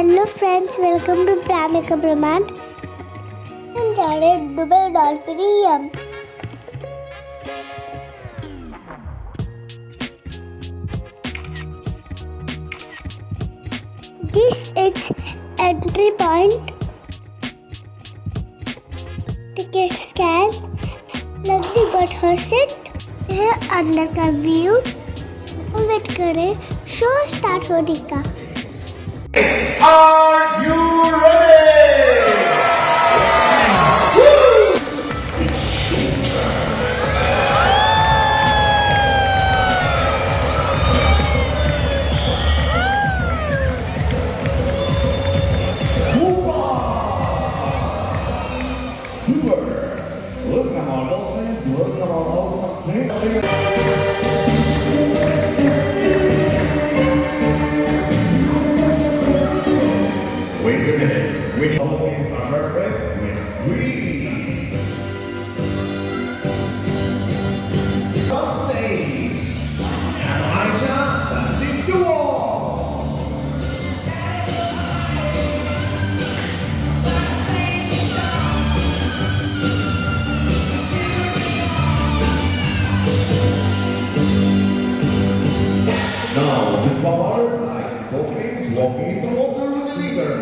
Hello friends, welcome to Brahmand. And here at Dubai Dolphinarium. This is entry point. Ticket scan. Lovely got her seat. है अंदर का view. Wait करें, show start होने का. Are you ready? Woo! Super! Welcome our dolphins, welcome our awesome players. Wait a minute. We dolphins are perfect with breeze. On stage, and Aisha dancing the wall. Now the power like dolphins walking in the water with the leader.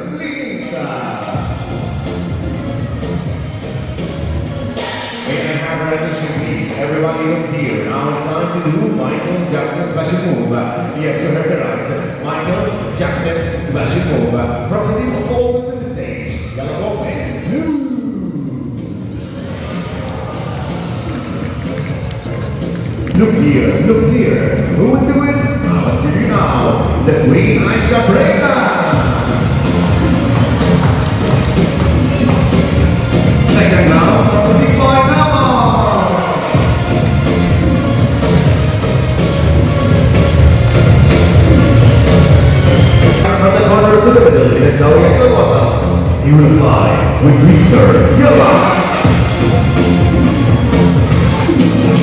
May I have a rendition, please? Everybody look here. Now it's time to do Michael Jackson special move. Yes, you heard it right. Michael Jackson special move. Properly proposed to the stage. Yellow Dolphins. Look here. Who will do it? I'll tell you now. The Queen Aisha Breaker. Second round from the big boy number. From the corner to the middle in Exoyuc. He will fly with Mr. Yola.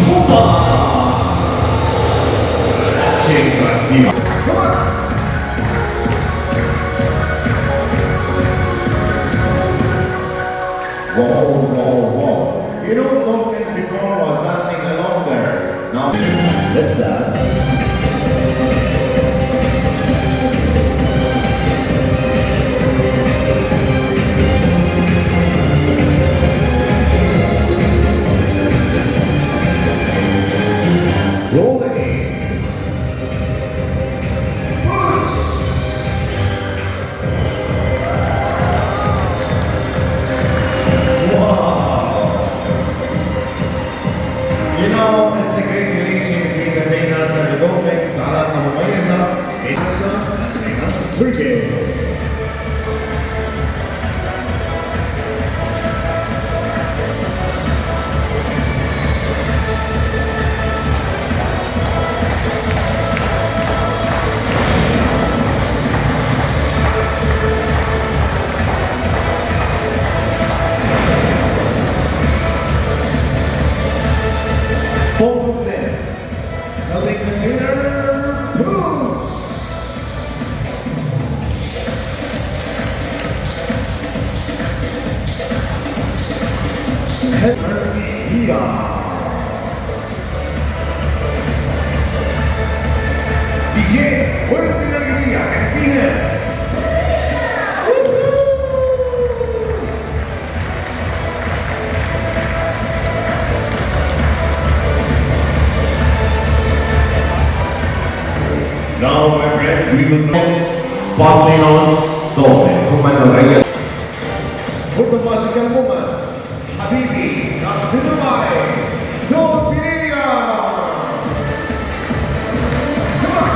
Come on. Whoa. You know the dolphins before was dancing along there. Now, let's dance. Rolling. It's a great relation between the trainers and the dolphins. علاقة مميزة بين trainers Turkey. Both of them holding the winner, Bruce. DJ, where's the Nigeria? I can see him. Now, my friends, we will talk Barbados Dolphins. For the magical moments, Habibi, come to Dubai, Dolphinarium. Come on.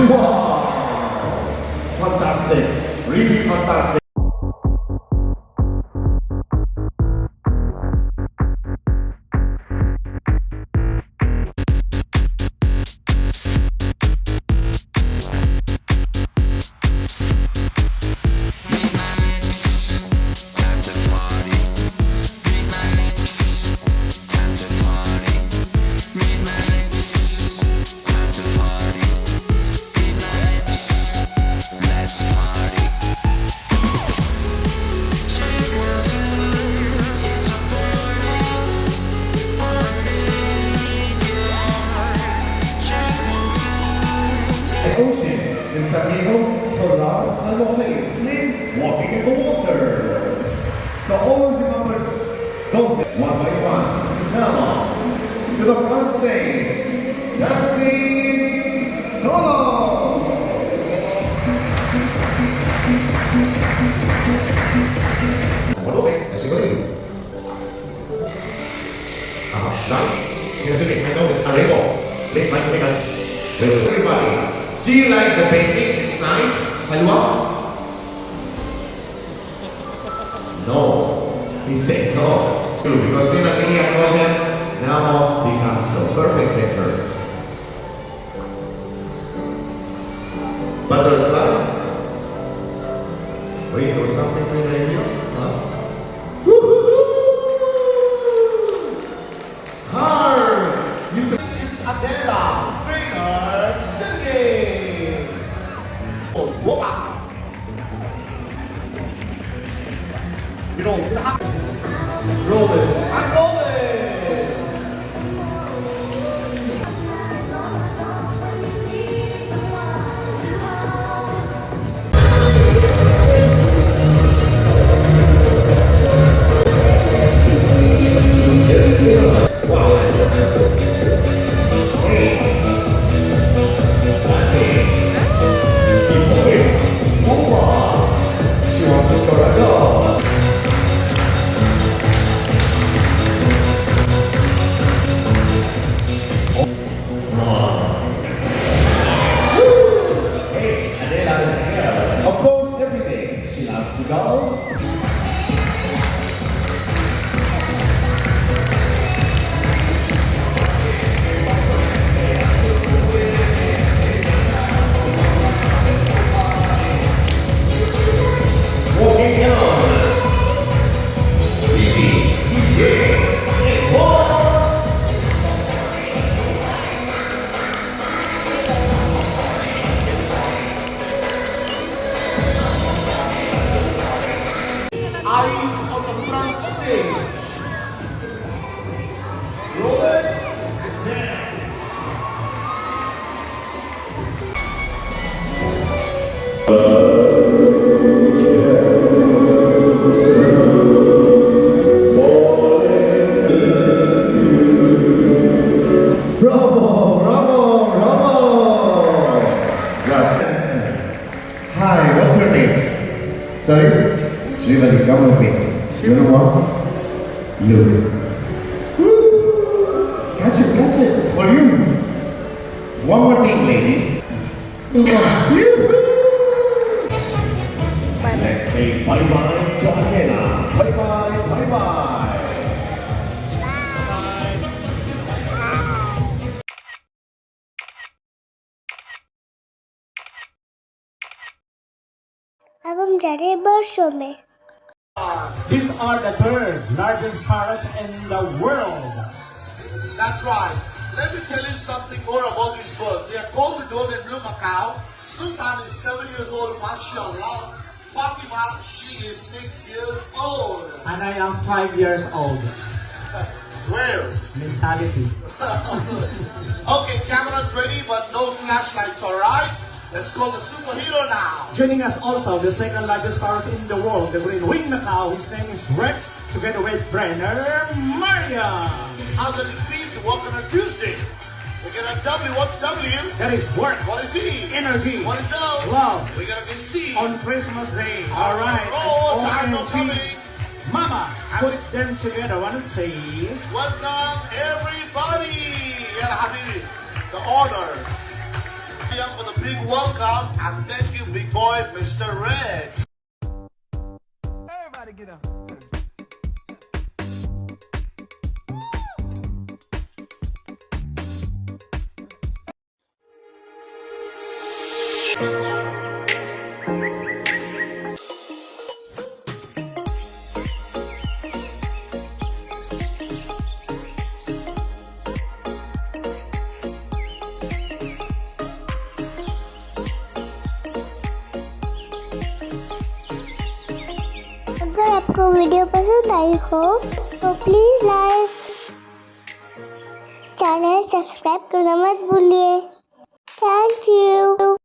Wow. Fantastic. Really fantastic. ocean. And some people, for us, are walking in the water. So always remember this. Dolphin, one by one. This is now to the front stage. Dancing solo. What is it? Nice. Here's a bit. I know this. A rainbow. Everybody, do you like the painting? It's nice. Halwa? No. He said no. Because in a video I call him Namo Picasso. Perfect painter. Butterfly. Wait, there was something in the radio? Huh? Hard! You said Adela, trainer, singing! Oh, whoa! You know, roll it, and roll it! Of course, every day she loves to go. Walking down. Bibi, DJ, say what? Eyes on the front stage. Roll it. Dance. Bravo, bravo, bravo. Yes. Hi, what's your name? Sorry? Srivali, come with me. You know what? Look. Woo! Catch it, it's for you. One more thing, lady. Let's say bye-bye to Athena. Bye-bye, bye-bye. अब हम जा रहे हैं bird show में। These are the third largest parrots in the world. That's right. Let me tell you something more about these birds. They are called the golden blue macaw. Sultan is 7 years old, mashallah. Fatima, she is 6 years old. And I am 5 years old. Where? Mentality. Okay, camera's ready, but no flashlights, alright? Let's call the superhero now. Joining us also, the second largest parrot in the world, the green winged macaw. His name is Rex, together with Brenner Maria. How does it feel to walk on a Tuesday? We get a W. What's W? That is work. What is E? Energy. What is L? Love. We gotta get C. On Christmas Day. All right. Oh, And time no OMG. coming. Mama, put them together. One it says. Welcome everybody. Yeah, Habibi. The order. For the big welcome, and thank you, big boy, Mr. Rex. Everybody get up. अगर आपको video पसंद आई हो तो please like, channel subscribe करना मत भूलिए। Thank you.